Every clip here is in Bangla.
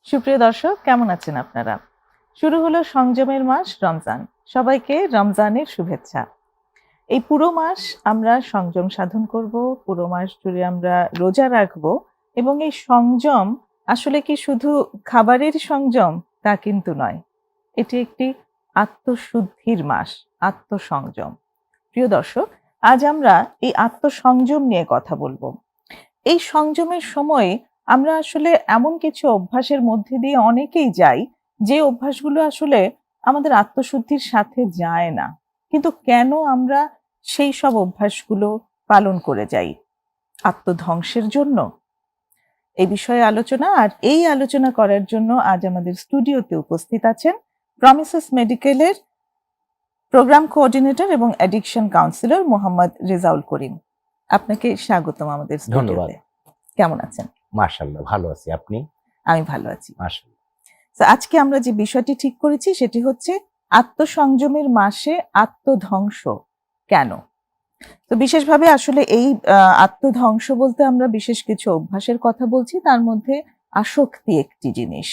সুপ্রিয় দর্শক, কেমন আছেন আপনারা? শুরু হলো সংযমের মাস রমজান। সবাইকে রমজানের শুভেচ্ছা। এই পুরো মাস আমরা সংযম সাধন করব, পুরো মাস জুড়ে আমরা রোজা রাখব এবং এই সংযম আসলে কি শুধু খাবারের সংযম তা কিন্তু নয়। এটি একটি আত্মশুদ্ধির মাস, আত্মসংযম। প্রিয় দর্শক, আজ আমরা এই আত্মসংযম নিয়ে কথা বলবো। এই সংযমের সময়ে আমরা আসলে এমন কিছু অভ্যাসের মধ্যে দিয়ে অনেকেই যাই, যে অভ্যাসগুলো আসলে আমাদের আত্মশুদ্ধির সাথে যায় না। কিন্তু কেন আমরা সেই সব অভ্যাসগুলো পালন করে যাই? আত্মধ্বংসের জন্য? এই বিষয়ে আলোচনা, আর এই আলোচনা করার জন্য আজ আমাদের স্টুডিওতে উপস্থিত আছেন প্রমিসেস মেডিকেলের প্রোগ্রাম কোঅর্ডিনেটর এবং অ্যাডিকশন কাউন্সিলর মোহাম্মদ রেজাউল করিম। আপনাকে স্বাগতম আমাদের ধন্যবাদ। স্টুডিওতে। কেমন আছেন? মাশাআল্লাহ, ভালো আছি। আপনি? আমি ভালো আছি। মাশাআল্লাহ। তো আজকে আমরা যে বিষয়টি ঠিক করেছি সেটি হচ্ছে আত্মসংযমের মাসে আত্মধ্বংস কেন? তো বিশেষভাবে আসলে এই আত্মধ্বংস বলতে আমরা বিশেষ কিছু অভ্যাসের কথা বলছি, তার মধ্যে আসক্তি একটি জিনিস।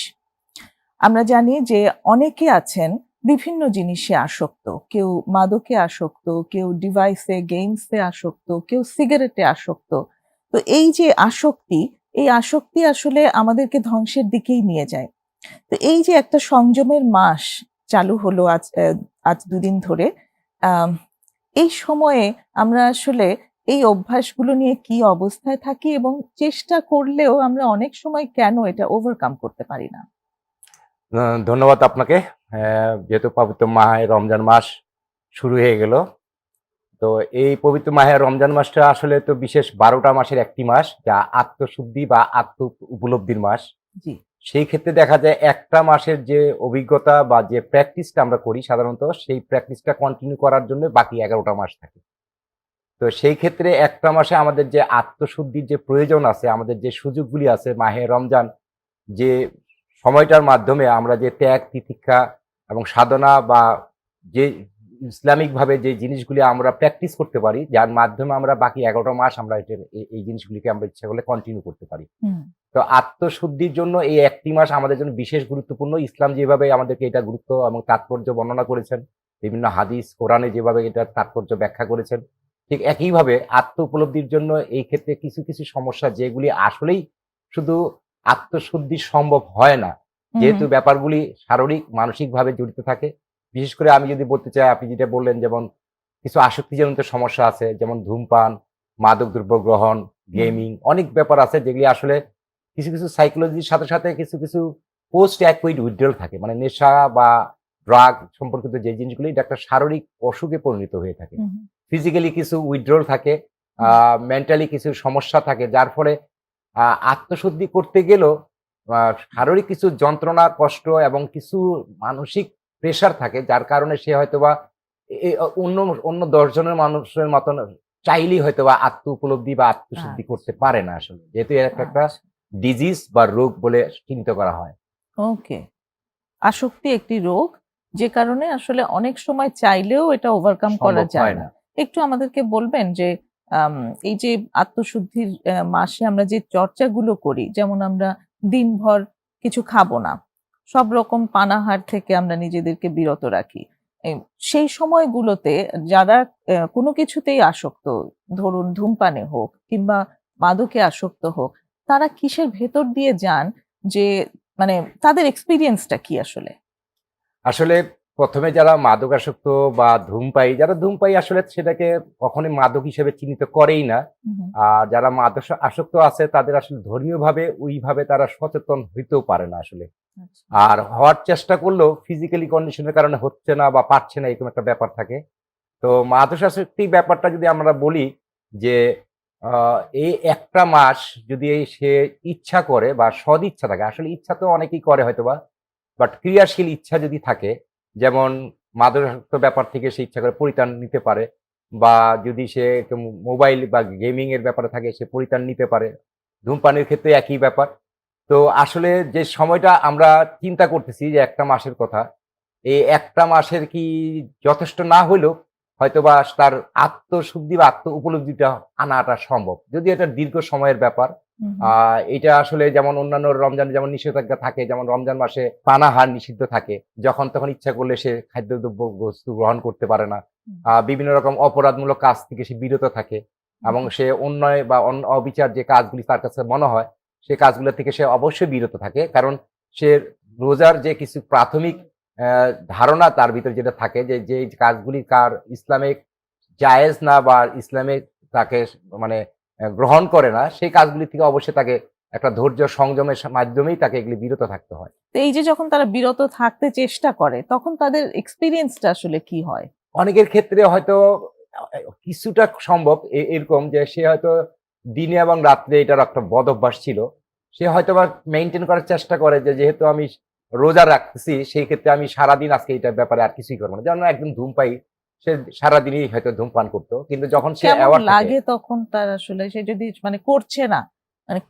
আমরা জানি যে অনেকে আছেন বিভিন্ন জিনিসে আসক্ত। কেউ মাদকে আসক্ত, কেউ ডিভাইসে, গেমসে আসক্ত, কেউ সিগারেটে আসক্ত। তো এই যে আসক্তি, এই আসক্তি আসলে আমাদেরকে ধ্বংসের দিকেই নিয়ে যায়। তো এই যে একটা সংযমের মাস চালু হলো আজ দুদিন ধরে, আম, এই সময়ে আমরা আসলে এই অভ্যাসগুলো নিয়ে কি অবস্থায় থাকি এবং চেষ্টা করলেও আমরা অনেক সময় কেন এটা ওভারকাম করতে পারি না? ধন্যবাদ আপনাকে। যেহেতু পবিত্র মাহে রমজান মাস শুরু হয়ে গেল। তো এই পবিত্র মাহে রমজান মাসটা আসলে তো বিশেষ ১২টা মাসের একটি মাস, যা আত্মশুদ্ধি বা আত্ম উপলব্ধির মাস। জি। সেই ক্ষেত্রে দেখা যায় একটা মাসের যে অভিজ্ঞতা বা যে প্র্যাকটিসটা আমরা করি সাধারণত, সেই প্র্যাকটিসটা কন্টিনিউ করার জন্য বাকি ১১টা মাস থাকে। তো সেই ক্ষেত্রে একটা মাসে আমাদের যে আত্মশুদ্ধির যে প্রয়োজন আছে, আমাদের যে সুযোগগুলি আছে মাহে রমজান, যে সময়টার মাধ্যমে আমরা যে ত্যাগ, তিতিক্ষা এবং সাধনা বা যে ইসলামিকভাবে যে জিনিসগুলি আমরা প্র্যাকটিস করতে পারি, যার মাধ্যমে আমরা বাকি ১১টা মাস আমরা এই জিনিসগুলিকে আমরা ইচ্ছা করলে কন্টিনিউ করতে পারি। হুম। তো আত্মশুদ্ধির জন্য এই একটি মাস আমাদের জন্য বিশেষ গুরুত্বপূর্ণ। ইসলাম যেভাবে আমাদেরকে এটা গুরুত্ব এবং তাৎপর্য বর্ণনা করেছেন, বিভিন্ন হাদিস, কোরআনে যেভাবে এটার তাৎপর্য ব্যাখ্যা করেছেন, ঠিক একইভাবে আত্ম উপলব্ধির জন্য এই ক্ষেত্রে কিছু, কিছু সমস্যা যেগুলি আসলেই শুধু আত্মশুদ্ধি সম্ভব হয় না। হুম, যেহেতু হুম। ব্যাপারগুলি শারীরিক, মানসিকভাবে জড়িত থাকে। বিশেষ করে আমি যদি বলতে চাই, আপনি যেটা বললেন, যেমন কিছু আসক্তিজনিত সমস্যা আছে, যেমন ধূমপান, মাদক দ্রব্য গ্রহণ, হুম। গেমিং, অনেক ব্যাপার আছে যেগুলি আসলে কিছু, কিছু সাইকোলজির সাথে, সাথে কিছু, কিছু পোস্ট অ্যাকুইড উইথড্রল থাকে। মানে নেশা বা ড্রাগ সম্পর্কিত যে জিনিসগুলি, এটা একটা শারীরিক অসুখে পরিণত হয়ে থাকে। হুম, হুম। ফিজিক্যালি কিছু উইথড্রল থাকে, আ হুম। মেন্টালি কিছু সমস্যা থাকে, যার ফলে আত্মশুদ্ধি করতে গেলেও আ শারীরিক কিছু যন্ত্রণা, কষ্ট এবং কিছু মানসিক প্রেশার থাকে, যার কারণে সে হয়তোবা এ এ অন্য অন্য ১০ জনের মানুষের মতন চাইলেই হয়তোবা আত্ম উপলব্ধি বা আত্মশুদ্ধি করতে আচ্ছা, পারে না আসলে। যেহেতু এর একটা আচ্ছা। ডিজিজ বা রোগ বলে চিহ্নিত করা হয়। ওকে। আসক্তি একটি রোগ, যে কারণে আসলে অনেক সময় চাইলেও এটা ওভারকাম করা সম্ভব যায় হয় না। না। একটু আমাদেরকে বলবেন যে আম এই যে আত্মশুদ্ধির মাসে আমরা যে চর্চাগুলো করি, যেমন আমরা দিনভর কিছু খাবো না। সব রকম পানাহার থেকে আমরা নিজেদেরকে বিরত রাখি। এম সেই সময়গুলোতে যারা কোনো কিছুতেই আসক্ত, ধরুন ধূমপানে হোক কিংবা মাদকে আসক্ত হোক, তারা কিসের ভেতর দিয়ে যান, যে মানে তাদের এক্সপেরিয়েন্সটা কি আসলে? আসলে ১ম এ যারা মাদকাসক্ত বা ধূমপায়ী, যারা ধূমপায়ী আসলে সেটাকে কখনোই মাদক হিসেবে চিহ্নিত করেই না। হু, হু। আর যারা মাদক আসক্ত আছে তাদের আসলে ধর্মীয়ভাবে ওইভাবে তারা সচেতন হইতেও পারে না আসলে। আচ্ছা। আর হওয়ার চেষ্টা করলেও ফিজিক্যালি কন্ডিশনের কারণে হচ্ছে না বা পারছে না, এরকম একটা ব্যাপার থাকে। তো মাদকাসক্তির ব্যাপারটা যদি আমরা বলি যে আ এই একটা মাস যদি সে ইচ্ছা করে বা সদিচ্ছা থাকে, আসলে ইচ্ছা তো অনেকেই করে হয়তোবা। বাট ক্রিয়াশীল ইচ্ছা যদি থাকে, যেমন মাদকাসক্ত ব্যাপার থেকে সে ইচ্ছা করে পরিত্রাণ নিতে পারে, বা যদি সে একটু মোবাইল বা গেমিং এর ব্যাপারে থাকে সে পরিত্রাণ নিতে পারে। ধূমপানের ক্ষেত্রে একই ব্যাপার। তো আসলে যে সময়টা আমরা চিন্তা করতেছি যে একটা মাসের কথা, এই একটা মাসের কি যথেষ্ট না হইলেও হয়তোবা তার আত্মশুদ্ধি বা আত্ম উপলব্ধিটা আনাটা সম্ভব। যদিও এটা দীর্ঘ সময়ের ব্যাপার। হুম, এটা আসলে যেমন অন্যান্য রমজান যেমন নিষেধাজ্ঞা থাকে, যেমন রমজান মাসে পানাহার নিষিদ্ধ থাকে, যখন তখন ইচ্ছা করলে সে খাদ্যদ্রব্য বস্তু গ্রহণ করতে পারে না। হুম, বিভিন্ন রকম অপরাধমূলক কাজ থেকে সে বিরত থাকে এবং হুম, সে অন্যায় বা অবিচার যে কাজগুলি তার কাছে মনে হয় সে কাজগুলো থেকে সে অবশ্যই বিরত থাকে, কারণ সে রোজার যে কিছু প্রাথমিক ধারণা তার ভিতরে যেটা থাকে যে যে কাজগুলি কার ইসলামে জায়েজ না বা ইসলামে তাকে মানে গ্রহণ করে না, সেই কাজগুলি থেকে অবশ্যই তাকে একটা ধৈর্য সংযমের মাধ্যমেই তাকে এগুলি বিরত থাকতে হয়। তো এই যে যখন তারা বিরত থাকতে চেষ্টা করে তখন তাদের এক্সপিরিয়েন্সটা আসলে কি হয়? অনেকের ক্ষেত্রে হয়তো কিছুটা সম্ভব এরকম যে সে হয়তো দিনে এবং রাত্রে এটার একটা বদ অভ্যাস ছিল। সে হয়তোবা মেইনটেইন করার চেষ্টা করে যে যেহেতু আমি রোজা রাখতেছি সেই ক্ষেত্রে আমি সারাদিন আজকে এটার ব্যাপারে আর কিছুই করব না। যেমন একজন ধূমপায়ী সে সারাদিনই হয়তো ধূমপান করত। কিন্তু যখন সে কেমন অ্যাওয়ার্ড থাকে লাগে তখন তার আসলে সে যদি মানে করছে না, মানে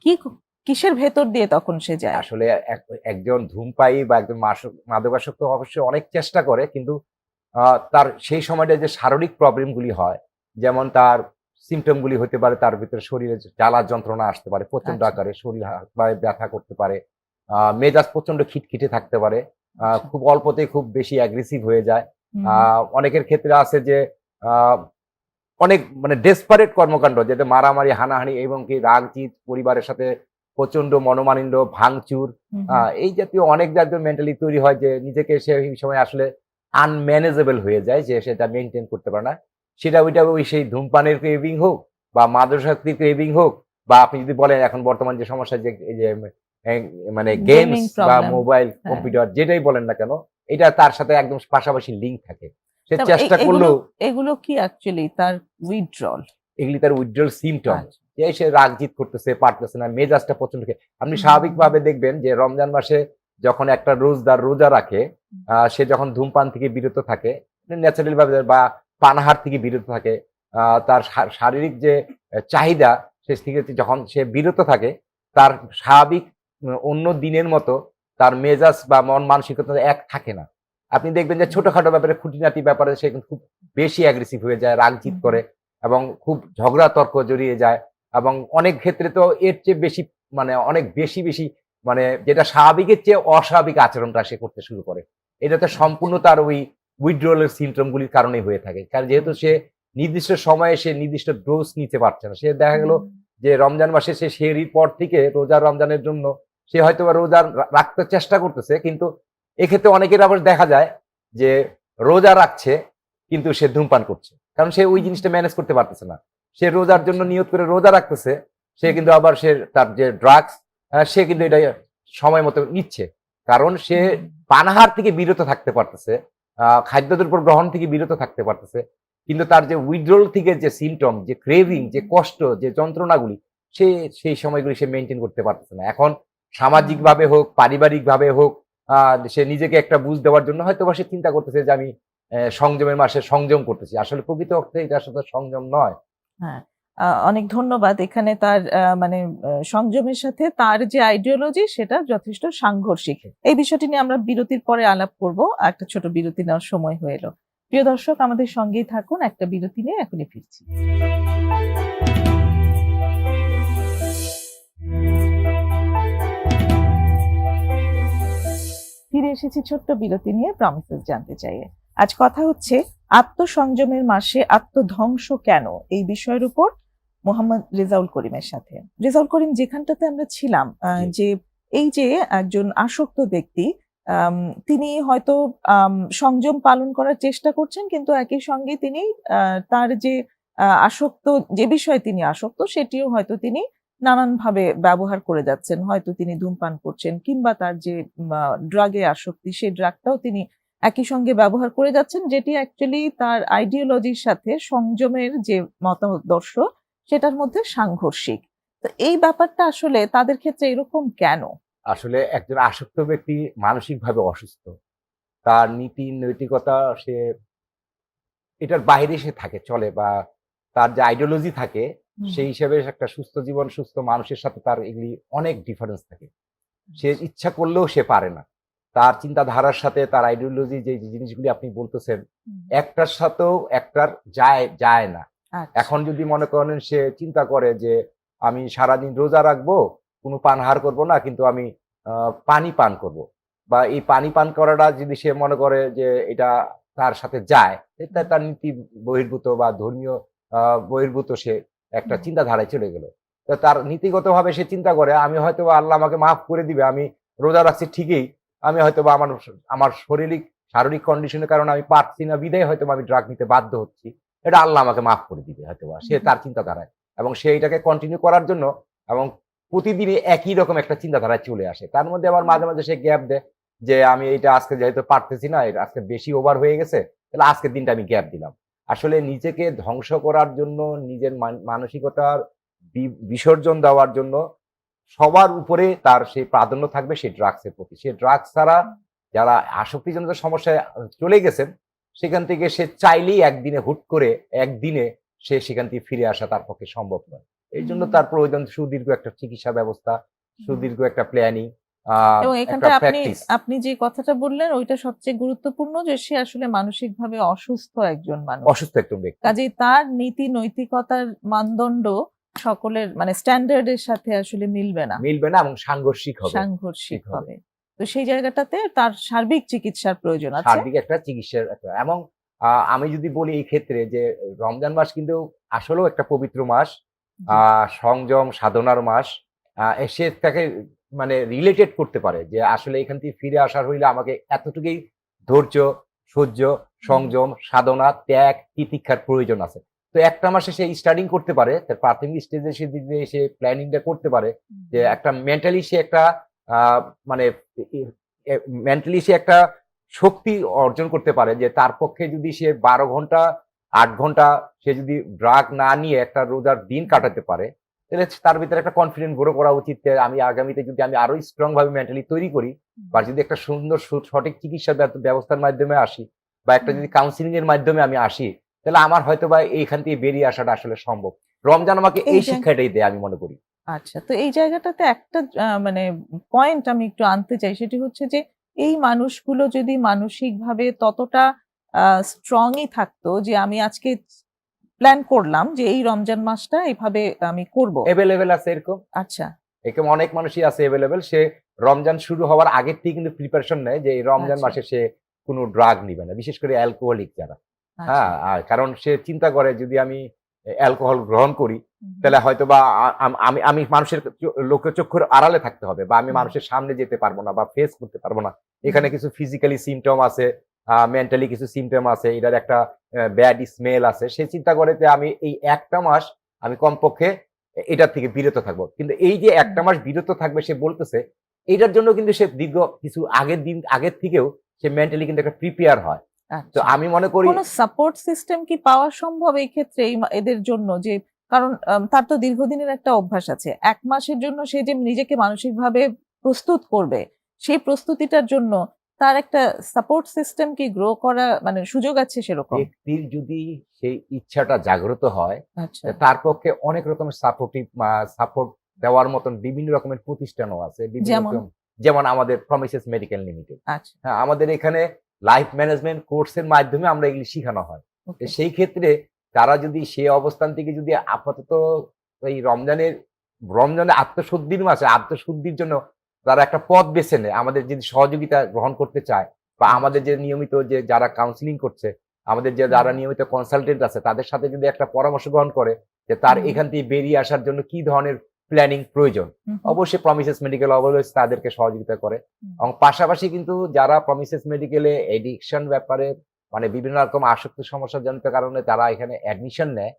কিসের ভেতর দিয়ে তখন সে যায়? আসলে একজন ধূমপায়ী বা একজন মাদকাসক্ত অবশ্যই অনেক চেষ্টা করে, কিন্তু তার সেই সময়টা যে শারীরিক প্রবলেম গুলি হয়, যেমন তার সিম্পটম গুলি হতে পারে তার ভিতরে শরীরে জ্বালা যন্ত্রণা আসতে পারে প্রচন্ড আচ্ছা, আকারে, শরীর হাত পায়ে ব্যথা করতে পারে, মেজাজ প্রচন্ড খিটখিটে থাকতে পারে, আচ্ছা। খুব অল্পতেই খুব বেশি অ্যাগ্রেসিভ হয়ে যায়। হুম, অনেকের ক্ষেত্রে আছে যে আহ, অনেক মানে ডেসপারেট কর্মকাণ্ড, যেটা মারামারি, হানাহানি এবং কি রাগ জিত, পরিবারের সাথে প্রচন্ড মনোমালিন্য, ভাঙচুর, হুম, হুম, এই জাতীয় অনেক জাতীয় মেন্টালি তৈরি হয় যে নিজেকে সে এই সময় আসলে আনম্যানেজেবল হয়ে যায়, যে সেটা মেনটেন করতে পারে না। সেটা ওই সেই ধূমপানের ক্রেভিং হোক বা মাদকাসক্তির ক্রেভিং হোক, বা আপনি যদি বলেন এখন বর্তমান যে সমস্যা যে এই যে এ, মানে গেমস গেমিং বা প্রবলেম। মোবাইল হ্যাঁ। কম্পিউটার যেটাই বলেন না কেন, এটা তার সাথে একদম পাশাপাশি লিঙ্ক থাকে। সে তারপর চেষ্টা এগুলো করলেও এগুলো কি অ্যাকচুয়ালি তার উইথড্রল? এগুলি তার উইথড্রল সিম্পটম, আচ্ছা। যে সে রাগ জিত করতেছে, পারতেছে না, মেজাজটা প্রচন্ড আপনি হুম, স্বাভাবিকভাবে দেখবেন যে রমজান মাসে যখন একটা রোজদার রোজা রাখে, হুম, সে যখন ধূমপান থেকে বিরত থাকে ন্যাচারালি ভাবে বা পানাহার থেকে বিরত থাকে, তার শারীরিক যে চাহিদা সে থেকে যখন সে বিরত থাকে, তার স্বাভাবিক অন্য দিনের মতো তার মেজাজ বা মন মানসিকতা এক থাকে না। আপনি দেখবেন যে হুম, ছোটখাটো ব্যাপারে, খুঁটিনাটি ব্যাপারে সে কিন্তু খুব বেশি অ্যাগ্রেসিভ হয়ে যায়, রাগ জিত হুম, হুম, করে এবং খুব ঝগড়া তর্ক জড়িয়ে যায়, এবং অনেক ক্ষেত্রে তো এর চেয়ে বেশি মানে অনেক বেশি মানে যেটা স্বাভাবিকের চেয়ে অস্বাভাবিক আচরণটা সে করতে শুরু করে। এটা তো সম্পূর্ণ আচ্ছা। তার ওই উইথড্রল এর সিম্পটম গুলির কারণেই হয়ে থাকে। কারণ যেহেতু হুম, সে নির্দিষ্ট সময়ে সে নির্দিষ্ট ডোজ নিতে পারছে না। সে দেখা গেল হুম, যে রমজান মাসে সে সেহরির পর থেকে রোজা রমজানের জন্য সে হয়তোবা রোজা রাখতে চেষ্টা করতেছে। কিন্তু এক্ষেত্রে অনেকের আবার দেখা যায় যে রোজা রাখছে কিন্তু সে ধূমপান করছে। কারণ সে ওই হুম, জিনিসটা ম্যানেজ করতে পারতেছে না। সে রোজার জন্য আচ্ছা। নিয়ত করে রোজা রাখতেছে। সে হুম, কিন্তু আবার তার যে ড্রাগস সে কিন্তু এটা সময় মতো নিচ্ছে। কারণ সে হুম, পানাহার থেকে বিরত থাকতে পারতেছে। খাদ্যদ্রব্য গ্রহণ থেকে বিরত থাকতে পারতেছে। কিন্তু তার যে উইথড্রল থেকে যে সিম্পটম, যে ক্রেভিং, হুম, যে হুম, কষ্ট, যে যন্ত্রণাগুলি সে সেই সময়গুলি সে মেইনটেইন করতে পারতেছে না। এখন হুম। সামাজিকভাবে হোক, পারিবারিকভাবে হোক, আ সে নিজেকে একটা বুঝ দেওয়ার জন্য হয়তোবা সে চিন্তা করতেছে যে আমি সংযমের মাসে সংযম করতেছি। আসলে প্রকৃত অর্থে এটা আসলে সংযম নয়। হ্যাঁ, অনেক ধন্যবাদ। এখানে তার মানে সংযমের সাথে তার যে আইডিওলজি সেটা যথেষ্ট সাংঘর্ষিক। এই বিষয়টি নিয়ে আমরা বিরতির পরে আলাপ করব। একটা ছোট বিরতি নেওয়ার সময় হয়ে এলো। প্রিয় দর্শক আমাদের সঙ্গেই থাকুন। একটা বিরতি নিয়ে এখনই ফিরছি। ফিরে এসেছি ছোট্ট বিরতি নিয়ে প্রমিসেস জানতে চাইয়ে। আজ কথা হচ্ছে আত্মসংযমের মাসে আত্মধ্বংস কেন? এই বিষয়ের উপর মোহাম্মদ রেজাউল করিমের সাথে। রেজাউল করিম, যেখানটাতে আমরা ছিলাম জি। যে এই যে একজন আসক্ত ব্যক্তি, আম তিনি হয়তো সংযম পালন করার চেষ্টা করছেন কিন্তু একই সঙ্গে তিনি তার যে আসক্ত, যে বিষয়ে তিনি আসক্ত সেটিও হয়তো তিনি নানানভাবে ব্যবহার করে যাচ্ছেন। হয়তো তিনি ধূমপান করছেন কিংবা তার যে ড্রাগে আসক্তি, সেই ড্রাগটাও তিনি একই সঙ্গে ব্যবহার করে যাচ্ছেন, যেটি অ্যাকচুয়ালি তার আইডিওলজির সাথে সংযমের যে মতাদর্শ সেটার মধ্যে সাংঘর্ষিক। তো এই ব্যাপারটা আসলে তাদের ক্ষেত্রে এরকম কেন? আসলে একজন আসক্ত ব্যক্তি মানসিকভাবে অসুস্থ। তার নীতি নৈতিকতা সে এটার বাইরে সে থাকে চলে, বা তার যে আইডিওলজি থাকে হুম, সেই হিসেবে একটা সুস্থ জীবন, সুস্থ মানুষের সাথে তার এগুলি অনেক ডিফারেন্স থাকে। সে আচ্ছা। ইচ্ছা করলেও সে পারে না। তার চিন্তাধারার সাথে তার আইডিওলজি যে জিনিসগুলি আপনি বলতেছেন, হুম, একটার সাথেও একটার যায় না। আচ্ছা। এখন যদি মনে করেন সে চিন্তা করে যে আমি সারাদিন রোজা রাখবো, কোনো পানাহার করব না, কিন্তু আমি পানি পান করব, বা এই পানি পান করাটা যদি সে মনে করে যে এটা তার সাথে যায়, এটা তার নীতি বহির্ভূত বা ধর্মীয় বহির্ভূত সে একটা চিন্তাধারায় চলে গেল। তো তার নীতিগতভাবে সে চিন্তা করে আমি হয়তো আল্লাহ আমাকে মাফ করে দিবে, আমি রোজা রাখছি ঠিকই, আমি হয়তো বা আমার আমার শারীরিক কন্ডিশনের কারণে আমি পারছি না বিধায় হয়তো আমি ড্রাগ নিতে বাধ্য হচ্ছি, এটা আল্লাহ আমাকে মাফ করে দিবে হয়তো বা, সে তার চিন্তাধারায়, এবং সে এটাকে কন্টিনিউ করার জন্য এবং প্রতিদিনই একই রকম একটা চিন্তাধারায় চলে আসে। তার মধ্যে আবার মাঝে মাঝে সে গ্যাপ দেয় যে আমি এটা আজকে যেহেতু পারতেছি না, এটা আজকে বেশি ওভার হয়ে গেছে, তাহলে আজকের দিনটা আমি গ্যাপ দিলাম। আসলে নিজেকে ধ্বংস করার জন্য, নিজের মানসিকতার বিসর্জন দেওয়ার জন্য সবার উপরে তার সেই প্রাধান্য থাকবে সেই ড্রাগসের প্রতি। সে ড্রাগস ছাড়া যারা আসক্তিজনিত সমস্যায় চলে গেছেন, সেখান থেকে সে চাইলেই একদিনে হুট করে একদিনে সে সেখান থেকে ফিরে আসা তার পক্ষে সম্ভব নয়। এই জন্য তার প্রয়োজন সুদীর্ঘ একটা চিকিৎসা ব্যবস্থা, সুদীর্ঘ একটা প্ল্যানিং, এবং একটা এখানটা আপনি প্র্যাকটিস। আপনি যে কথাটা বললেন ওইটা সবচেয়ে গুরুত্বপূর্ণ, যে সে আসলে মানসিকভাবে অসুস্থ একজন মানুষ। অসুস্থ একজন ব্যক্তি। কাজেই তার নীতি নৈতিকতার মানদণ্ড সকলের মানে স্ট্যান্ডার্ডের সাথে আসলে মিলবে না, এবং সাংঘর্ষিক হবে। সাংঘর্ষিক ঠিক হবে। হবে। তো সেই জায়গাটাতে তার সার্বিক চিকিৎসার প্রয়োজন আছে। সার্বিক একটা চিকিৎসার এবং আমি যদি বলি এই ক্ষেত্রে যে রমজান মাস কিন্তু আসলেও একটা পবিত্র মাস, জি। সংযম সাধনার মাস। সে তাকে মানে রিলেটেড করতে পারে যে আসলে এখান থেকে ফিরে আসার হইলে আমাকে এতটুকুই ধৈর্য, সহ্য, সংযম, সাধনা, ত্যাগ, তিতিক্ষার প্রয়োজন আছে। তো একটা মাসে সে স্টার্টিং করতে পারে, তার প্রাথমিক স্টেজে সে প্ল্যানিংটা করতে পারে যে একটা মেন্টালি সে একটা মানে মেন্টালি সে একটা শক্তি অর্জন করতে পারে যে তার পক্ষে যদি সে 12 ঘন্টা 8 ঘন্টা সে যদি ড্রাগ না নিয়ে একটা রোজার দিন কাটাতে পারে, তাহলে তার ভিতরে একটা কনফিডেন্ট গ্রো করা উচিত যে আমি আগামীতে যদি আমি আরো স্ট্রং ভাবে মেন্টালি তৈরি করি, বা যদি একটা সুন্দর সঠিক চিকিৎসা ব্যবস্থার মাধ্যমে আসি, বা একটা যদি কাউন্সিলিং এর মাধ্যমে আমি আসি, তাহলে আমার হয়তো বা এইখান থেকে বেরিয়ে আসাটা আসলে সম্ভব। রমজান আমাকে এই শিক্ষাটাই দেয় আমি মনে করি। আচ্ছা, তো এই জায়গাটাতে একটা মানে পয়েন্ট আমি একটু আনতে চাই, সেটি হচ্ছে যে এই মানুষগুলো যদি মানসিকভাবে ততটা স্ট্রংই থাকতো যে আমি আজকে প্ল্যান করলাম যে এই রমজান মাসটা এভাবে আমি করব। এভেলেবেল আছে এরকম। আচ্ছা। এরকম অনেক মানুষই আছে এভেলেবেল। সে রমজান শুরু হওয়ার আগের থেকে কিন্তু প্রিপারেশন নেয় যে এই রমজান আচ্ছা। মাসে সে কোনো ড্রাগ নিবে না। বিশেষ করে অ্যালকোহলিক যারা। আচ্ছা। কারণ সে চিন্তা করে যদি আমি অ্যালকোহল গ্রহণ করি, তাহলে হয়তোবা আমি আমি মানুষের লোকের চক্ষুর আড়ালে থাকতে হবে, বা আমি মানুষের সামনে যেতে পারবো না বা ফেস করতে পারবো না। এখানে কিছু ফিজিক্যালি সিম্পটম আছে, মেন্টালি কিছু সিম্পটম আছে, এটার একটা ব্যাড স্মেল আছে। সে চিন্তা করে যে আমি এই একটা মাস আমি কমপক্ষে এটার থেকে বিরত থাকবো। কিন্তু এই যে একটা মাস বিরত থাকবে সে বলতেছে, এটার জন্য কিন্তু সে দীর্ঘ কিছু আগের থেকেও সে মেন্টালি কিন্তু একটা প্রিপেয়ার হয়। তো আচ্ছা। আমি মনে করি কোনো সাপোর্ট সিস্টেম কি পাওয়া সম্ভব এই ক্ষেত্রে এদের জন্য? যে কারণ তার তো দীর্ঘদিনের একটা অভ্যাস আছে। ১ মাসের জন্য সে যে নিজেকে মানসিকভাবে প্রস্তুত করবে, সেই প্রস্তুতিটার জন্য তার একটা সাপোর্ট সিস্টেম কি গ্রো করা মানে সুযোগ আছে সেরকম? ব্যক্তির যদি সেই ইচ্ছাটা জাগ্রত হয়, আচ্ছা। তার পক্ষে অনেক রকমের সাপোর্ট দেওয়ার মতন বিভিন্ন রকমের প্রতিষ্ঠানও আছে। বিভিন্ন যেমন? রকম, যেমন আমাদের প্রমিসেস মেডিকেল লিমিটেড। আচ্ছা। হ্যাঁ, আমাদের এখানে লাইফ ম্যানেজমেন্ট কোর্সের মাধ্যমে আমরা এগুলি শিখানো হয়। তো ওকে। সেই ক্ষেত্রে তারা যদি সে অবস্থান থেকে যদি আপাতত এই রমজানের আত্মশুদ্ধির জন্য তারা একটা পথ বেছে নেয়, আমাদের যদি সহযোগিতা গ্রহণ করতে চায়, বা আমাদের যে নিয়মিত যে যারা কাউন্সিলিং করছে, আমাদের যে যারা নিয়মিত কনসালটেন্ট আছে, তাদের সাথে যদি একটা পরামর্শ গ্রহণ করে যে তার এখান থেকে বেরিয়ে আসার জন্য কি ধরনের প্ল্যানিং প্রয়োজন, অবশ্যই প্রমিসেস মেডিকেল অলওয়েজ তাদেরকে সহযোগিতা করে। এবং পাশাপাশি কিন্তু যারা প্রমিসেস মেডিকেলে এডিকশন ব্যাপারে মানে বিভিন্ন রকম আসক্তি সমস্যা জনিত কারণে তারা এখানে অ্যাডমিশন নেয়,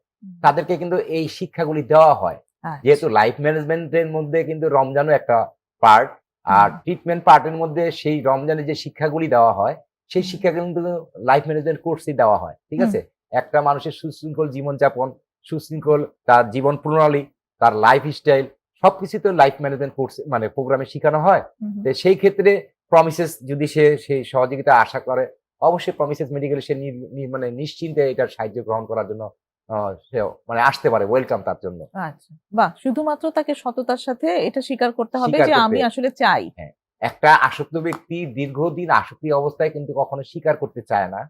তাদেরকে কিন্তু এই শিক্ষাগুলি দেওয়া হয়। যেহেতু লাইফ ম্যানেজমেন্টের মধ্যে কিন্তু রমজানও একটা পার্ট, আর ট্রিটমেন্ট পার্টের মধ্যে সেই রমজানে যে শিক্ষাগুলি দেওয়া হয়, সেই শিক্ষা কিন্তু লাইফ ম্যানেজমেন্ট কোর্সই দেওয়া হয়। ঠিক আছে? একটা মানুষের সুশৃঙ্খল জীবনযাপন, সুশৃঙ্খল তার জীবন প্রণালী, তার লাইফ স্টাইল সবকিছু তো লাইফ ম্যানেজমেন্ট কোর্স মানে প্রোগ্রামে শেখানো হয়। তো সেই ক্ষেত্রে প্রমিসেস যদি সে সেই সহযোগিতা আশা করে, অবশ্যই প্রমিসেস মেডিকেল সে মানে নিশ্চিন্তে এটার সাহায্য গ্রহণ করার জন্য সে মানে আসতে পারে, ওয়েলকাম তার জন্য। আচ্ছা। বাহ! শুধুমাত্র তাকে সততার সাথে এটা স্বীকার করতে হবে স্বীকার যে করতে, আমি আসলে চাই। হ্যাঁ, একটা আসক্ত ব্যক্তি দীর্ঘদিন আসক্তি অবস্থায় কিন্তু কখনো স্বীকার করতে চায় না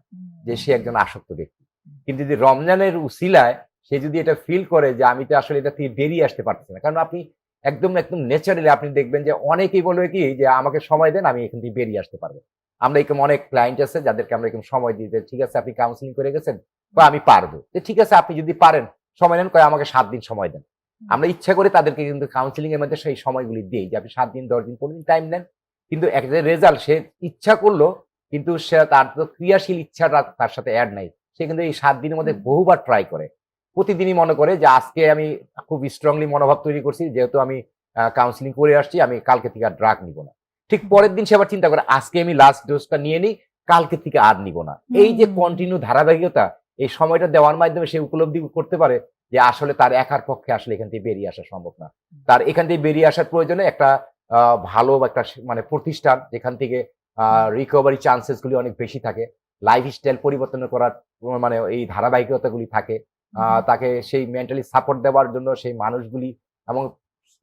যে সে একজন আসক্ত ব্যক্তি। কিন্তু যদি রমজানের উসিলায় সে যদি এটা ফিল করে যে আমি তো আসলে এটা থেকে বেরিয়ে আসতে পারতেছি না, কারণ আপনি একদম একদম ন্যাচারালি আপনি দেখবেন যে অনেকেই বলবে কি যে আমাকে সময় দেন, আমি এখান থেকে বেরিয়ে আসতে পারবো। আমরা এরকম অনেক ক্লায়েন্ট আছে যাদেরকে আমরা এরকম সময় দিই যে ঠিক আছে আপনি কাউন্সিলিং করে গেছেন বা আমি পারবো, যে ঠিক আছে আপনি যদি পারেন সময় নেন, কয় আমাকে 7 দিন সময় দেন। আমরা ইচ্ছা করে তাদেরকে কিন্তু কাউন্সিলিং এর মধ্যে সেই সময়গুলি দিই যে আপনি 7 দিন 10 দিন 15 দিন টাইম নেন, কিন্তু একটা রেজাল্ট সে ইচ্ছা করলো, কিন্তু সে তার তো ক্রিয়াশীল ইচ্ছাটা তার সাথে অ্যাড নাই। সে কিন্তু এই 7 দিনের মধ্যে বহুবার ট্রাই করে। প্রতিদিনই মনে করে যে আজকে আমি খুব স্ট্রংলি মনোভাব তৈরি করছি, যেহেতু আমি কাউন্সিলিং করে আসছি, আমি কালকে থেকে আর ড্রাগ নিব না। ঠিক পরের দিন সে আবার চিন্তা করে আজকে আমি লাস্ট ডোজটা নিয়ে নিই, কালকে থেকে আর নিব না। এই যে কন্টিনিউ ধারাবাহিকতা, এই সময়টা দেওয়ার মাধ্যমে সে উপলব্ধি করতে পারে যে আসলে তার একার পক্ষে আসলে এখান থেকে বেরিয়ে আসা সম্ভব না। তার এখান থেকে বেরিয়ে আসার প্রয়োজনে একটা ভালো একটা মানে প্রতিষ্ঠান, যেখান থেকে রিকভারি চান্সেস গুলি অনেক বেশি থাকে, লাইফস্টাইল পরিবর্তন করার মানে এই ধারাবাহিকতাগুলি থাকে, তাকে সেই মেন্টালি সাপোর্ট দেওয়ার জন্য সেই মানুষগুলি, এবং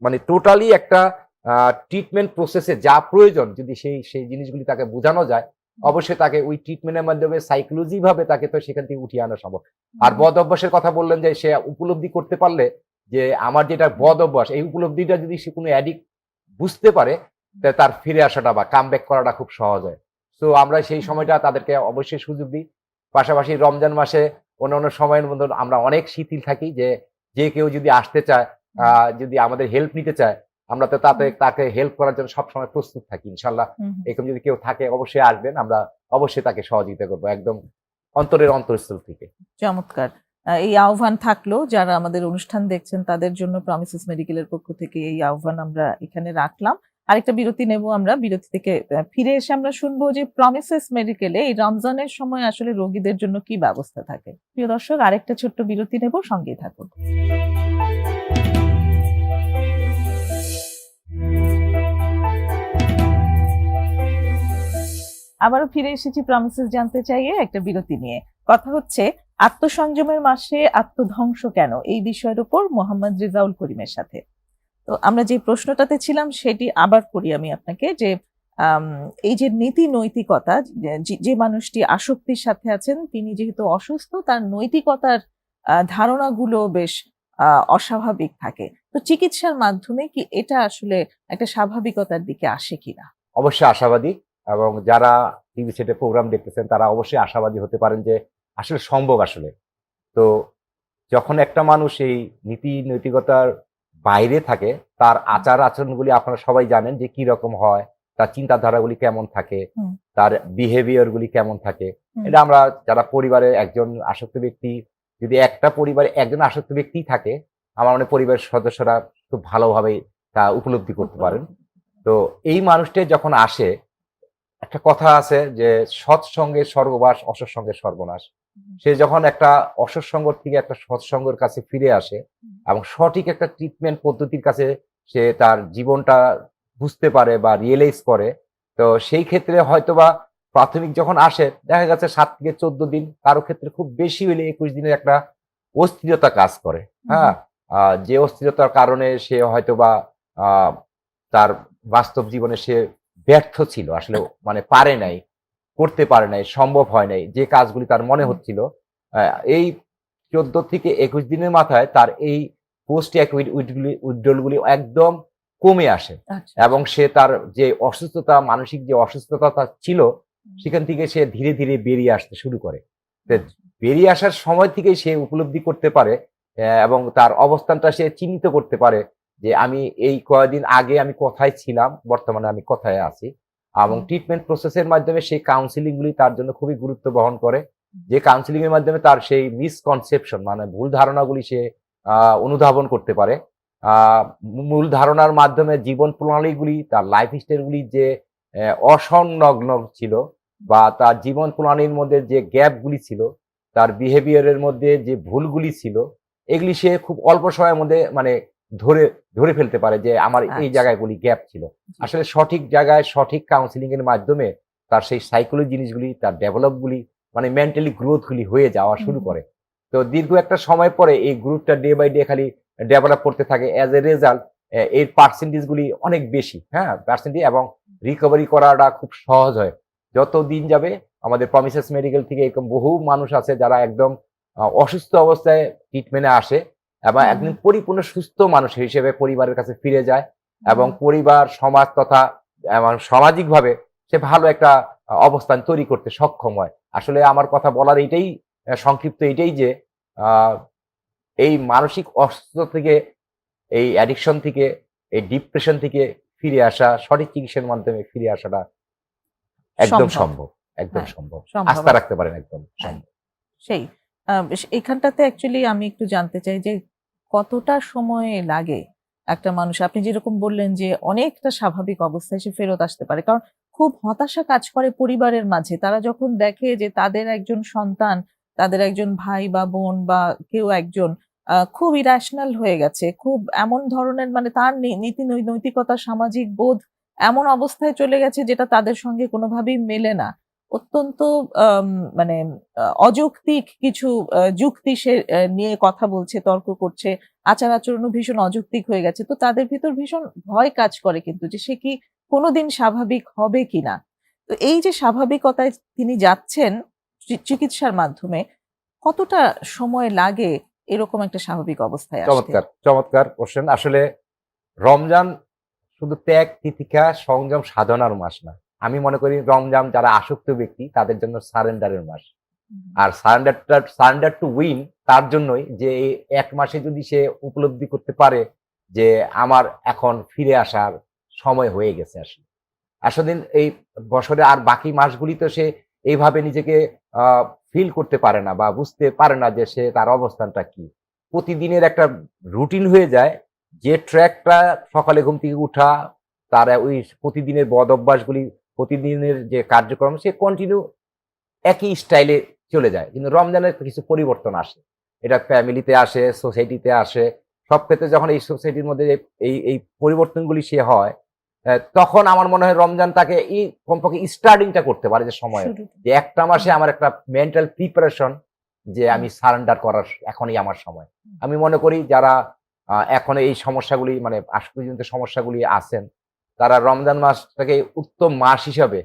মানে টোটালি একটা ট্রিটমেন্ট প্রসেসে যা প্রয়োজন যদি সেই জিনিসগুলি তাকে বোঝানো যায়, অবশ্যই তাকে ওই ট্রিটমেন্টের মাধ্যমে সাইকোলজি ভাবে তাকে তো সেখান থেকে উঠিয়ে আনা সম্ভব। আর বদ অভ্যাসের কথা বললেন যে সে উপলব্ধি করতে পারলে যে আমার যেটা বদ অভ্যাস, এই উপলব্ধিটা যদি সে কোনো অ্যাডিক্ট বুঝতে পারে, তার ফিরে আসাটা বা কাম ব্যাক করাটা খুব সহজ হয়। তো আমরা সেই সময়টা তাদেরকে অবশ্যই সুযোগ দিই। পাশাপাশি রমজান মাসে অন্যান্য সময়ের মধ্যে আমরা অনেক শিথিল থাকি, যে কেউ যদি আসতে চায়, যদি আমাদের হেল্প নিতে চায়, আমরা তো তাকে হেল্প করার জন্য সবসময় প্রস্তুত থাকি ইনশাল্লাহ। এরকম যদি কেউ থাকে অবশ্যই আসবেন, আমরা অবশ্যই তাকে সহযোগিতা করবো একদম অন্তরের অন্তঃস্থল থেকে। চমৎকার। এই আহ্বান থাকলো যারা আমাদের অনুষ্ঠান দেখছেন তাদের জন্য প্রমিসেস মেডিকেলের পক্ষ থেকে এই আহ্বান আমরা এখানে রাখলাম। আরেকটা বিরতি নেব আমরা, বিরতি থেকে ফিরে এসে আমরা শুনবো যে প্রমিসেস মেডিকেলে এই রমজানের সময় আসলে রোগীদের জন্য কি ব্যবস্থা থাকে। প্রিয় দর্শক, আরেকটা ছোট্ট বিরতি নেব, সঙ্গেই থাকুন। আবারও ফিরে এসেছি প্রমিসেস জানতে চাইয়ে একটা বিরতি নিয়ে। কথা হচ্ছে আত্মসংযমের মাসে আত্মধ্বংস কেন, এই বিষয়ের উপর মোহাম্মদ রেজাউল করিমের সাথে। তো আমরা যে প্রশ্নটাতে ছিলাম সেটি আবার করি আমি আপনাকে, যে এই যে নীতি নৈতিকতা, যে মানুষটি আসক্তির সাথে আছেন তিনি যেহেতু অসুস্থ, তার নৈতিকতার ধারণাগুলো বেশ অস্বাভাবিক থাকে। তো চিকিৎসার মাধ্যমে কি এটা আসলে একটা স্বাভাবিকতার দিকে আসে কিনা? অবশ্যই আশাবাদী, এবং যারা টিভি সেটে প্রোগ্রাম দেখতেছেন তারা অবশ্যই আশাবাদী হতে পারেন যে আসলে সম্ভব। আসলে তো যখন একটা মানুষ এই নীতি নৈতিকতার বাইরে থাকে, তার আচার আচরণগুলি আপনারা সবাই জানেন যে কি রকম হয়, তার চিন্তাধারাগুলি কেমন থাকে, তার বিহেভিয়ার গুলি কেমন থাকে। এটা আমরা যারা পরিবারে একজন আসক্ত ব্যক্তি, যদি একটা পরিবারে একজন আসক্ত ব্যক্তি থাকে, আমার মনে হয় পরিবারের সদস্যরা খুব ভালোভাবে তা উপলব্ধি করতে পারেন। তো এই মানুষটা যখন আসে, একটা কথা আছে যে সৎসঙ্গে স্বর্গবাস, অসৎসঙ্গে সর্বনাশ। সে যখন একটা অসৎসঙ্গ থেকে একটা সৎসঙ্গের কাছে ফিরে আসে এবং সঠিক একটা ট্রিটমেন্ট পদ্ধতির কাছে সে তার জীবনটা বুঝতে পারে বা রিয়েলাইজ করে, তো সেই ক্ষেত্রে হয়তোবা প্রাথমিক যখন আসে দেখা গেছে 7 থেকে 14 দিন, কারো ক্ষেত্রে খুব বেশি হলে 21 দিনের একটা অস্থিরতা কাজ করে। হ্যাঁ, যে অস্থিরতার কারণে সে হয়তোবা তার বাস্তব জীবনে সে ব্যর্থ ছিল, আসলে মানে পারে নাই, করতে পারে নাই, সম্ভব হয় নাই যে কাজগুলি তার মনে হচ্ছিল। এই 14 থেকে 21 দিনের মাথায় তার এই পোস্ট উইথড্রল গুলি একদম কমে আসে, এবং সে তার যে অসুস্থতা, মানসিক যে অসুস্থতা তার ছিল, সেখান থেকে সে ধীরে ধীরে বেরিয়ে আসতে শুরু করে। বেরিয়ে আসার সময় থেকে সে উপলব্ধি করতে পারে এবং তার অবস্থানটা সে চিহ্নিত করতে পারে যে আমি এই কয়েকদিন আগে আমি কোথায় ছিলাম, বর্তমানে আমি কোথায় আছি। এবং ট্রিটমেন্ট প্রসেসের মাধ্যমে সেই কাউন্সিলিং গুলি তার জন্য খুবই গুরুত্ব বহন করে, যে কাউন্সিলিং এর মাধ্যমে তার সেই মিসকনসেপশন মানে ভুল ধারণাগুলি সে অনুধাবন করতে পারে। মূল ধারণার মাধ্যমে জীবন প্রণালীগুলি, তার লাইফ স্টাইলগুলি যে অসংলগ্ন ছিল বা তার জীবন প্রণালীর মধ্যে যে গ্যাপগুলি ছিল, তার বিহেভিয়ারের মধ্যে যে ভুলগুলি ছিল, এগুলি সে খুব অল্প সময়ের মধ্যে মানে ধরে ফেলতে পারে যে আমার এই জায়গাগুলি গ্যাপ ছিল। আসলে সঠিক জায়গায় সঠিক কাউন্সিলিং এর মাধ্যমে তার সেই সাইকোলজি জিনিসগুলি, তার ডেভেলপগুলি মানে মেন্টালি গ্রোথগুলি হয়ে যাওয়া শুরু করে। তো দীর্ঘ একটা সময় পরে এই গ্রুপটা ডে বাই ডে খালি ডেভেলপ করতে থাকে। অ্যাজ এ রেজাল্ট এর পার্সেন্টেজগুলি অনেক বেশি, হ্যাঁ পার্সেন্টেজ, এবং রিকভারি করাটা খুব সহজ হয়। যত দিন যাবে আমাদের প্রমিসেস মেডিকেল থেকে এরকম বহু মানুষ আছে যারা একদম অসুস্থ অবস্থায় ট্রিটমেন্টে আসে এবং একদিন পরিপূর্ণ সুস্থ মানুষ হিসেবে পরিবারের কাছে ফিরে যায় এবং পরিবার সমাজ তথা এবং সামাজিকভাবে সে ভালো একটা অবস্থান তৈরি করতে সক্ষম হয়। আসলে আমার কথা বলার এইটাই সংক্ষিপ্ত এইটাই যে আহ, এই মানসিক অসুস্থতা থেকে, এই অ্যাডিকশন থেকে, এই ডিপ্রেশন থেকে ফিরে আসা, সঠিক চিকিৎসার মাধ্যমে ফিরে আসাটা একদম সম্ভব। সম্ভব, একদম হ্যাঁ, সম্ভব। সম্ভব। আস্থা রাখতে পারেন, একদম হ্যাঁ, সম্ভব। সেই এখানটাতে অ্যাকচুয়ালি আমি একটু জানতে চাই যে কতটা সময় লাগে একটা মানুষ, আপনি যেরকম বললেন যে অনেকটা স্বাভাবিক অবস্থায় সে ফেরত আসতে পারে, কারণ খুব হতাশা কাজ করে পরিবারের মাঝে তারা যখন দেখে যে তাদের একজন সন্তান, তাদের একজন ভাই বা বোন বা কেউ একজন খুব ইরাশনাল হয়ে গেছে, খুব এমন ধরনের মানে তার নীতি নৈতিকতা সামাজিক বোধ এমন অবস্থায় চলে গেছে যেটা তাদের সঙ্গে কোনোভাবেই মেলে না, অত্যন্ত আম, মানে অযৌক্তিক কিছু যুক্তি সে নিয়ে কথা বলছে, তর্ক করছে, আচার আচরণও ভীষণ অযৌক্তিক হয়ে গেছে। তো তাদের ভিতর ভীষণ ভয় কাজ করে কিন্তু যে সে কি কোনোদিন স্বাভাবিক হবে কিনা। তো এই যে স্বাভাবিকতায় তিনি যাচ্ছেন চিকিৎসার মাধ্যমে, কতটা সময় লাগে এরকম একটা স্বাভাবিক অবস্থায় আসতে? চমৎকার, চমৎকার কোশ্চেন। আসলে রমজান শুধু ত্যাগ, তিতিক্ষা, সংযম, সাধনার মাস না। আমি মনে করি রমজান যারা আসক্ত ব্যক্তি তাদের জন্য সারেন্ডারের মাস। হুম, আর সারেন্ডার টু উইন তার জন্যই যে এই ১ মাসে যদি সে উপলব্ধি করতে পারে যে আমার এখন ফিরে আসার সময় হয়ে গেছে আসলে। আসলে এই বছরে আর বাকি মাসগুলিতে সে এইভাবে নিজেকে আ ফিল করতে পারে না বা বুঝতে পারে না যে সে তার অবস্থানটা কি। প্রতিদিনের একটা রুটিন হয়ে যায়। যে ট্র্যাকটা সকালে ঘুম থেকে উঠা, তার ওই প্রতিদিনের বদ অভ্যাসগুলি, প্রতিদিনের যে কার্যক্রম সে কন্টিনিউ একই স্টাইলে চলে যায়। কিন্তু রমজানের কিছু পরিবর্তন আসে। এটা ফ্যামিলিতে আসে, সোসাইটিতে আসে। সব ক্ষেত্রে যখন এই সোসাইটির মধ্যে এই পরিবর্তনগুলি সে হয়, তখন আমার মনে হয় রমজান তাকে কমপক্ষে স্টার্টিংটা করতে পারে যে সময়ে। শুরুটা। যে একটা মাসে আমার একটা মেন্টাল প্রিপারেশন যে হুম, আমি সারেন্ডার করার এখনই আমার সময়। হুম, আমি মনে করি যারা এখনো এই সমস্যাগুলি মানে আসক্তিজনিত সমস্যাগুলি আছেন, তারা রমজান মাসটাকে উত্তম মাস হিসাবে,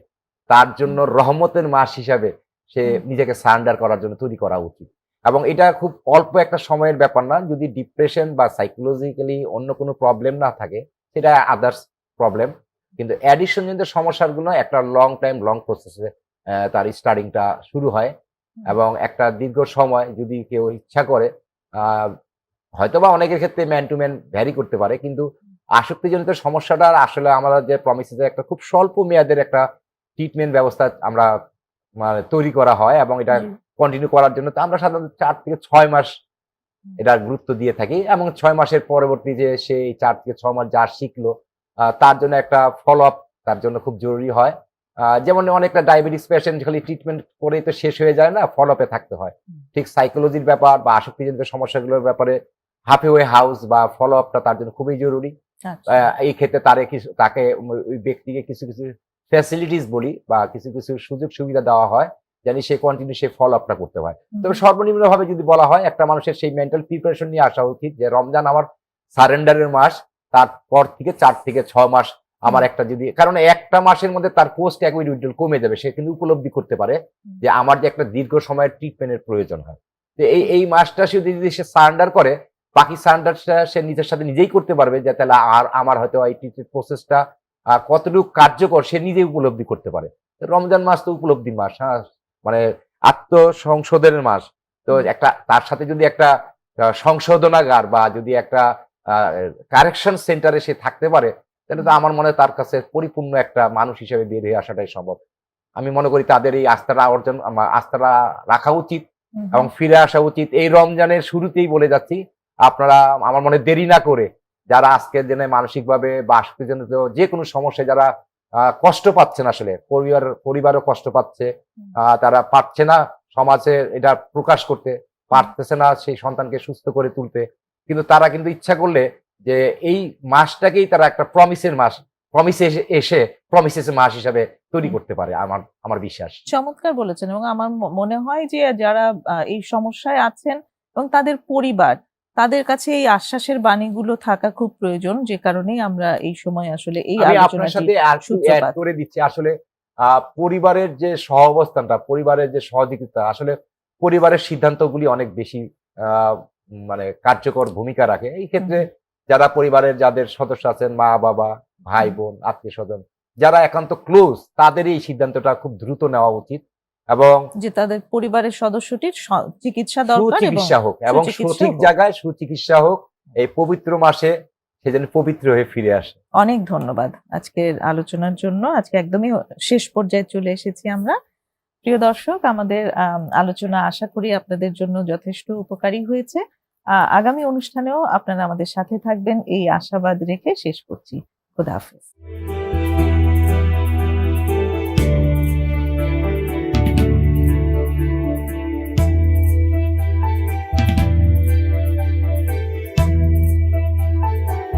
তার হুম, জন্য রহমতের মাস হিসাবে সে হুম, নিজেকে সারেন্ডার করার জন্য তৈরি করা উচিত। এবং এটা খুব অল্প একটা সময়ের ব্যাপার না। যদি ডিপ্রেশন বা সাইকোলজিক্যালি অন্য কোনো প্রবলেম না থাকে, সেটা আদার্স প্রবলেম। কিন্তু অ্যাডিকশন জনিত সমস্যাগুলো একটা লং টাইম, লং প্রসেস এ তার স্টার্টিংটা শুরু হয় হুম, এবং একটা দীর্ঘ সময় যদি কেউ ইচ্ছা করে আ হয়তোবা অনেকের ক্ষেত্রে ম্যান টু ম্যান ভ্যারি করতে পারে। কিন্তু আসক্তিজনিত সমস্যাটা আসলে আমরা যে প্রমিসেস এর একটা খুব স্বল্প মেয়াদের একটা ট্রিটমেন্ট ব্যবস্থা আমরা মানে তৈরি করা হয় এবং এটা জি, কন্টিনিউ করার জন্য তো আমরা সাধারণত ৪ থেকে ৬ মাস হুম, এটার গুরুত্ব দিয়ে থাকি এবং ৬ মাসের পরবর্তী যে সে ৪ থেকে ৬ মাস যা শিখলো তার জন্য একটা ফলো আপ তার জন্য খুব জরুরি হয়। যেমন অনেকটা ডায়াবেটিস পেশেন্ট খালি ট্রিটমেন্ট করেই তো শেষ হয়ে যায় না, ফলো আপ এ থাকতে হয়। হুম, ঠিক সাইকোলজির ব্যাপার বা আসক্তিজনিত সমস্যাগুলোর ব্যাপারে হাফওয়ে হাউস বা ফলো আপটা তার জন্য খুবই জরুরি। আচ্ছা, এই ক্ষেত্রে তাকে ওই ব্যক্তিকে কিছু ফ্যাসিলিটিস বলি বা কিছু সুযোগ সুবিধা দেওয়া হয়। জানি সে কন্টিনিউ সে ফলো আপটা করতে হয়। হুম, তবে সর্বনিম্নভাবে যদি বলা হয় একটা মানুষের সেই মেন্টাল প্রিপারেশন নিয়ে আসা উচিত যে রমজান আমার সারেন্ডারের মাস। তারপর থেকে ৪ থেকে ৬ মাস হুম, আমার একটা যদি কারণ একটা মাসের মধ্যে তার পোস্ট অ্যাকুইড উইথড্রল কমে যাবে। সে কিন্তু উপলব্ধি করতে পারে হুম, যে আমার যে একটা দীর্ঘ সময়ের ট্রিটমেন্টের প্রয়োজন হয়। তো হুম, এই মাসটা সে যদি সে সারেন্ডার করে বাকি সারেন্ডারটা সে নিজের সাথে নিজেই করতে পারবে যে তাহলে আমার হয়তো এই ট্রিটমেন্ট প্রসেসটা কতটুকু কার্যকর সে নিজেই উপলব্ধি করতে পারে। রমজান মাস তো উপলব্ধির মাস, হ্যাঁ? মানে আত্মসংশোধনের মাস। তো হুম, একটা তার সাথে যদি একটা সংশোধনাগার বা যদি একটা আ কারেকশন সেন্টারে সে থাকতে পারে, তাহলে তো হুম, আমার মনে হয় তার কাছে পরিপূর্ণ একটা মানুষ হিসেবে বের হয়ে আসাটাই সম্ভব। আমি মনে করি তাদের এই আস্থাটা রাখা উচিত হুম, এবং হুম, ফিরে আসা উচিত। এই রমজানের শুরুতেই বলে যাচ্ছি, আপনারা আমার মনে হয় দেরি না করে যারা আজকের দিনে মানসিকভাবে বা আসক্তিজনিত যেকোনো সমস্যায় যারা কষ্ট পাচ্ছেন আসলে, পরিবারও কষ্ট পাচ্ছে। হুম, তারা পারছে না সমাজে এটা প্রকাশ করতে, পারতেছে না সেই সন্তানকে সুস্থ করে তুলতে। কিন্তু তারা কিন্তু ইচ্ছা করলে যে এই মাসটাকেই তারা একটা প্রমিসের মাস, প্রমিসে এসে প্রমিসেস মাস হিসাবে তৈরি হুম। করতে পারে আমার বিশ্বাস। চমৎকার বলেছেন এবং আমার মনে হয় যে যারা এই সমস্যায় আছেন এবং তাদের পরিবার, তাদের কাছে এই আশ্বাসের বাণীগুলো থাকা খুব প্রয়োজন, যে কারণেই আমরা এই সময় আসলে এই আমি আপনার আলোচনাটি সাথে আরেকটু এড সূত্রপাত। করে দিচ্ছি। আসলে পরিবারের যে সহাবস্থানটা, পরিবারের যে সহযোগিতা আসলে পরিবারের সিদ্ধান্তগুলি অনেক বেশি মানে কার্যকর ভূমিকা রাখে। এই ক্ষেত্রে যারা পরিবারের যাদের সদস্য আছেন, মা বাবা, ভাই বোন, আত্মীয় স্বজন, যারা একান্ত ক্লোজ, তাদেরই এই সিদ্ধান্তটা খুব দ্রুত নেওয়া উচিত এবং যে তাদের পরিবারের সদস্যটির চিকিৎসা দরকার এবং সুচিকিৎসা হোক এবং সুচিকিৎসা সঠিক হোক। জায়গায় সুচিকিৎসা হোক। এই পবিত্র মাসে সে যেন পবিত্র হয়ে ফিরে আসে। অনেক ধন্যবাদ আজকের আলোচনার জন্য। আজকে একদমই শেষ পর্যায়ে চলে এসেছি আমরা। প্রিয় দর্শক, আমাদের আলোচনা আশা করি আপনাদের জন্য যথেষ্ট উপকারী হয়েছে। আগামী অনুষ্ঠানেও আপনারা আমাদের সাথে থাকবেন এই আশাবাদ রেখে শেষ করছি। খোদা হাফেজ।